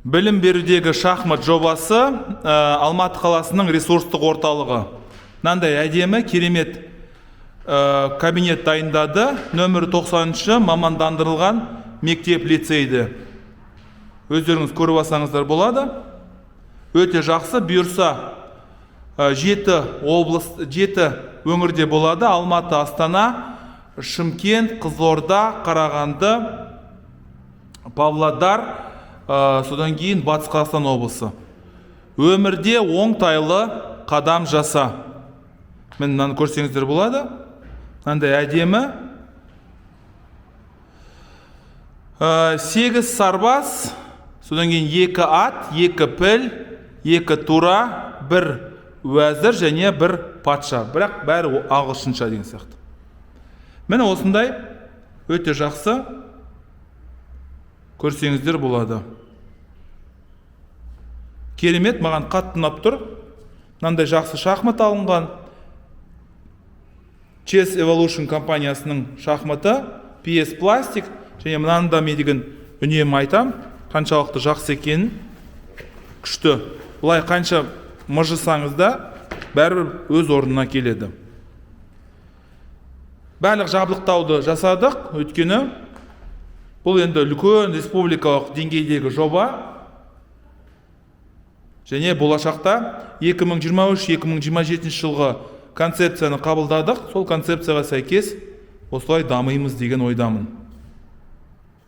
Білім берудегі шахмат жобасы Алматы қаласының ресурстық орталығы. Мынандай әдемі, керемет кабинет дайындады. Нөмір 90-шы мамандандырылған мектеп лицейді. Өздеріңіз көріп алсаңыздар болады. Өте жақсы, бұйырса 7 өңірде болады. Алматы, Астана, Шымкент, Қызылорда, Қарағанды, Павлодар, содан кейін Батыс Қазақстан облысы. Өмірде оңтайлы қадам жаса. Мен мынаны көрсеңіздер болады. Мынандай әдемі. 8 сарбаз, содан кейін 2 ат, 2 піл, 2 тура, 1 уәзір және 1 патша. Бірақ бәрі ағылшынша деген сияқты. Міне осындай өте жақсы көрсеңіздер болады. Керемет, маған қатты ұнап тұр. Мынандай жақсы шахмат алынған. Chess Evolution компаниясының шахматы, PS Plastic, және мынанда мен деген үнемі айтам, қаншалықты жақсы екенін, күшті. Бұлай қанша мыжысаңыз да, бәрібір өз орнына келеді. Барлық жабдықтауды жасадық, өйткені бұл енді үлкен республикалық деңгейдегі жоба. Және болашақта 2023-2027 жылғы концепцияны қабылдадық. Сол концепцияға сәйкес осылай дамимыз деген ойдамын.